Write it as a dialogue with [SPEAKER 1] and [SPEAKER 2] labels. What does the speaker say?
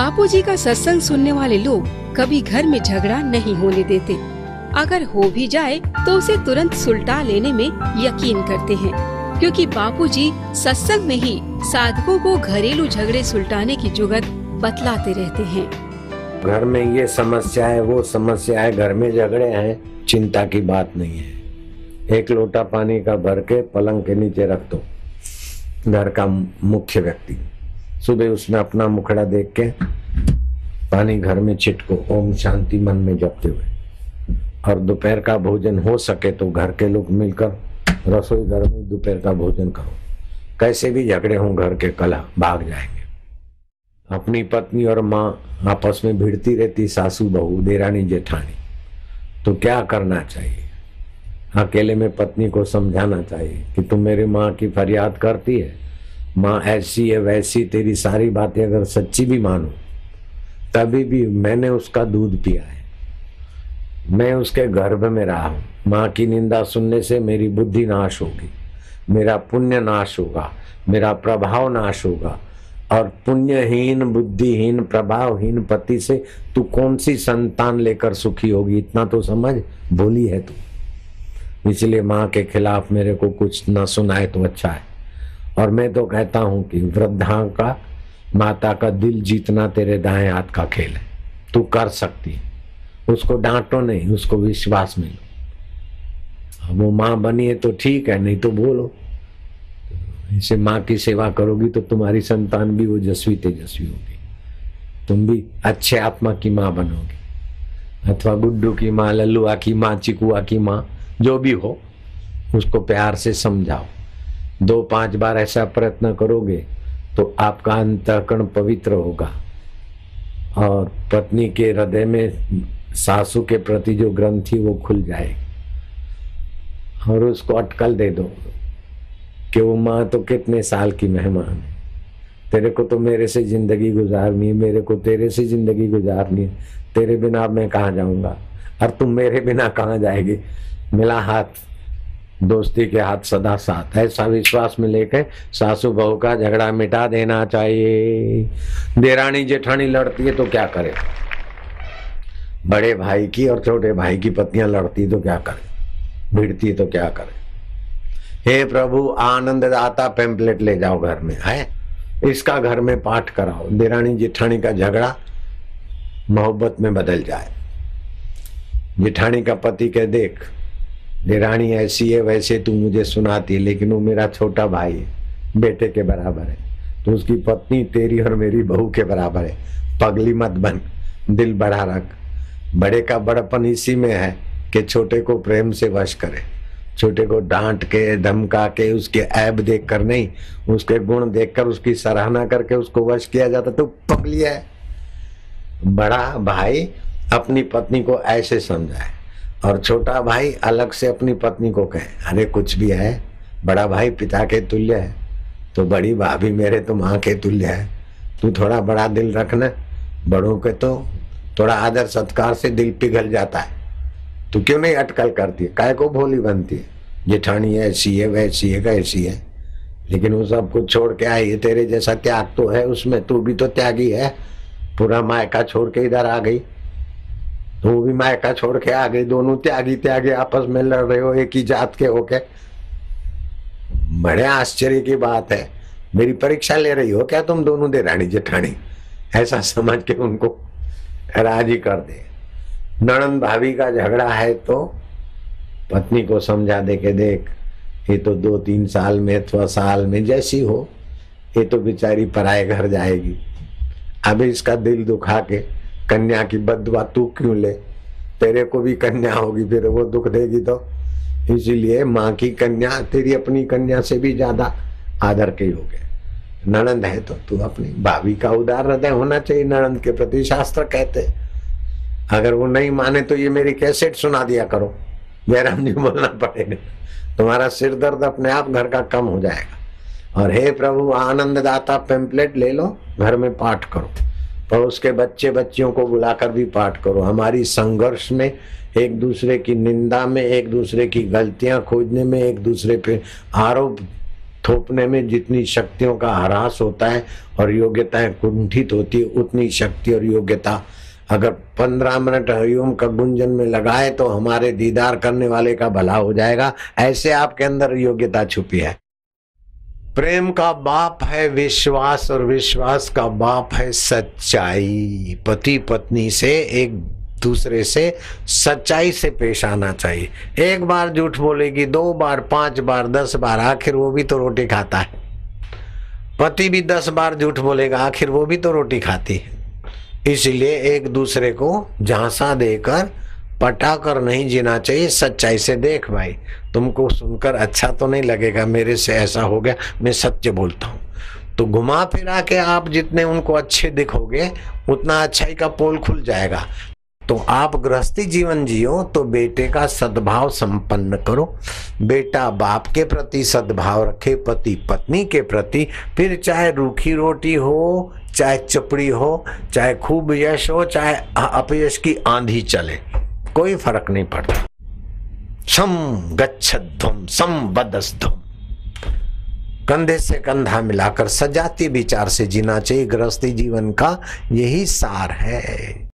[SPEAKER 1] बापूजी का सत्संग सुनने वाले लोग कभी घर में झगड़ा नहीं होने देते। अगर हो भी जाए तो उसे तुरंत सुलटा लेने में यकीन करते हैं, क्योंकि बापूजी सत्संग में ही साधकों को घरेलू झगड़े सुलटाने की जुगत बतलाते रहते हैं।
[SPEAKER 2] घर में ये समस्या है, वो समस्या है, घर में झगड़े हैं, चिंता की बात नहीं है। एक लोटा पानी का भर के पलंग के नीचे रख दो। घर का मुख्य व्यक्ति सुबह उसमें अपना मुखड़ा देख के पानी घर में छिटको, ओम शांति मन में जपते हुए। और दोपहर का भोजन हो सके तो घर के लोग मिलकर रसोई घर में दोपहर का भोजन करो। कैसे भी झगड़े हों घर के, कलह भाग जाएंगे। अपनी पत्नी और माँ आपस में भिड़ती रहती, सासू बहू देरानी जेठानी, तो क्या करना चाहिए? अकेले में पत्नी को समझाना चाहिए कि तुम मेरी माँ की फरियाद करती है, माँ ऐसी है वैसी, तेरी सारी बातें अगर सच्ची भी मानो तभी भी मैंने उसका दूध पिया है, मैं उसके गर्भ में रहा हूँ। माँ की निंदा सुनने से मेरी बुद्धि नाश होगी, मेरा पुण्य नाश होगा, मेरा प्रभाव नाश होगा। और पुण्यहीन, बुद्धिहीन, प्रभावहीन पति से तू कौन सी संतान लेकर सुखी होगी, इतना तो समझ। भोली है तू। इसलिए माँ के खिलाफ मेरे को कुछ न सुनाए तो अच्छा है। और मैं तो कहता हूं कि वृद्धा का, माता का दिल जीतना तेरे दाएं हाथ का खेल है। तू कर सकती है, उसको डांटो नहीं, उसको विश्वास में लो। वो माँ बनी है तो ठीक है, नहीं तो बोलो। इसे माँ की सेवा करोगी तो तुम्हारी संतान भी ओजस्वी तेजस्वी होगी, तुम भी अच्छे आत्मा की माँ बनोगी। अथवा गुड्डू की माँ, लल्लुआ की माँ, चिकुआ की माँ, जो भी हो, उसको प्यार से समझाओ। 2-5 बार ऐसा प्रयत्न करोगे तो आपका अंतःकरण पवित्र होगा और पत्नी के हृदय में सासू के प्रति जो ग्रंथि वो खुल जाएगी। और उसको अटकल दे दो कि वो माँ तो कितने साल की मेहमान है, तेरे को तो मेरे से जिंदगी गुजारनी है, मेरे को तेरे से जिंदगी गुजारनी है, तेरे बिना मैं कहाँ जाऊंगा और तुम मेरे बिना कहाँ जाएगी। मिला हाथ दोस्ती के हाथ सदा साथ, ऐसा विश्वास में लेकर सासू बहू का झगड़ा मिटा देना चाहिए। देरानी जेठानी लड़ती है तो क्या करे, बड़े भाई की और छोटे भाई की पत्नियां लड़ती तो क्या करे, भिड़ती तो क्या करे। हे प्रभु आनंद दाता पेम्पलेट ले जाओ घर में, है इसका घर में पाठ कराओ। देरानी जेठानी का झगड़ा मोहब्बत में बदल जाए। जेठानी का पति कह, देख देरानी ऐसी है वैसे तू मुझे सुनाती है, लेकिन वो मेरा छोटा भाई है, बेटे के बराबर है। तो उसकी पत्नी तेरी और मेरी बहू के बराबर है। पगली मत बन, दिल बढ़ा रख। बड़े का बड़पन इसी में है कि छोटे को प्रेम से वश करे। छोटे को डांट के, धमका के, उसके ऐब देख कर नहीं, उसके गुण देखकर उसकी सराहना करके उसको वश किया जाता। तो पगली है। बड़ा भाई अपनी पत्नी को ऐसे समझाए और छोटा भाई अलग से अपनी पत्नी को कहे, अरे कुछ भी है, बड़ा भाई पिता के तुल्य है तो बड़ी भाभी मेरे तो माँ के तुल्य है। तू थोड़ा बड़ा दिल रखना, बड़ों के तो थोड़ा आदर सत्कार से दिल पिघल जाता है। तू क्यों नहीं अटकल करती है, काय को भोली बनती है। जेठानी ऐसी है वैसी है कैसी है, लेकिन वो सब कुछ छोड़ के आई है। तेरे जैसा त्याग तो है उसमें, तू भी तो त्यागी है। पूरा मायका छोड़ के इधर आ गई, तू भी मायका छोड़ के आ गई। दोनों त्यागी त्यागी आपस में लड़ रहे हो, एक ही जात के होके। बड़े आश्चर्य की बात है। मेरी परीक्षा ले रही हो क्या तुम दोनों देरानी जेठानी, ऐसा समझ के उनको राजी कर दे। नणंद भाभी का झगड़ा है तो पत्नी को समझा दे के, देख ये तो 2-3 साल में अथवा साल में जैसी हो, ये तो बेचारी पराए घर जाएगी। अब इसका दिल दुखा के कन्या की बददुआ तू क्यों ले, तेरे को भी कन्या होगी फिर वो दुख देगी। तो इसीलिए माँ की कन्या तेरी अपनी कन्या से भी ज्यादा आदर के योग्य है। नणंद है तो तू अपनी भाभी का उदार हृदय होना चाहिए नणंद के प्रति, शास्त्र कहते। अगर वो नहीं माने तो ये मेरी कैसेट सुना दिया करो, जयराम जी बोलना पड़ेगा, तुम्हारा सिर दर्द अपने आप घर का कम हो जाएगा। और हे प्रभु आनंद दाता पेम्पलेट ले लो, घर में पाठ करो, पड़ोस के बच्चे बच्चियों को बुलाकर भी पाठ करो। हमारी संघर्ष में, एक दूसरे की निंदा में, एक दूसरे की गलतियां खोजने में, एक दूसरे पे आरोप थोपने में जितनी शक्तियों का ह्रास होता है और योग्यताएं कुंठित होती है, उतनी शक्ति और योग्यता अगर 15 मिनट हरिओम का गुंजन में लगाए तो हमारे दीदार करने वाले का भला हो जाएगा। ऐसे आपके अंदर योग्यता छुपी है। प्रेम का बाप है विश्वास और विश्वास का बाप है सच्चाई। पति पत्नी से एक दूसरे से सच्चाई से पेश आना चाहिए। एक बार झूठ बोलेगी, 2 बार, 5 बार, 10 बार, आखिर वो भी तो रोटी खाता है। पति भी 10 बार झूठ बोलेगा, आखिर वो भी तो रोटी खाती है। इसलिए एक दूसरे को झांसा देकर पटाकर नहीं जीना चाहिए। सच्चाई से देख भाई, तुमको सुनकर अच्छा तो नहीं लगेगा, मेरे से ऐसा हो गया, मैं सत्य बोलता हूँ, तो घुमा फिरा के आप जितने उनको अच्छे दिखोगे उतना अच्छाई का पोल खुल जाएगा। तो आप गृहस्थी जीवन जियो तो बेटे का सद्भाव संपन्न करो। बेटा बाप के प्रति सद्भाव रखे, पति पत्नी के प्रति, फिर चाहे रूखी रोटी हो, चाहे चपड़ी हो, चाहे खूब यश हो, चाहे अपयश की आंधी चले, कोई फर्क नहीं पड़ता। सम गच्छध्वम सम बदध्वम, कंधे से कंधा मिलाकर सजाती विचार से जीना चाहिए। गृहस्थी जीवन का यही सार है।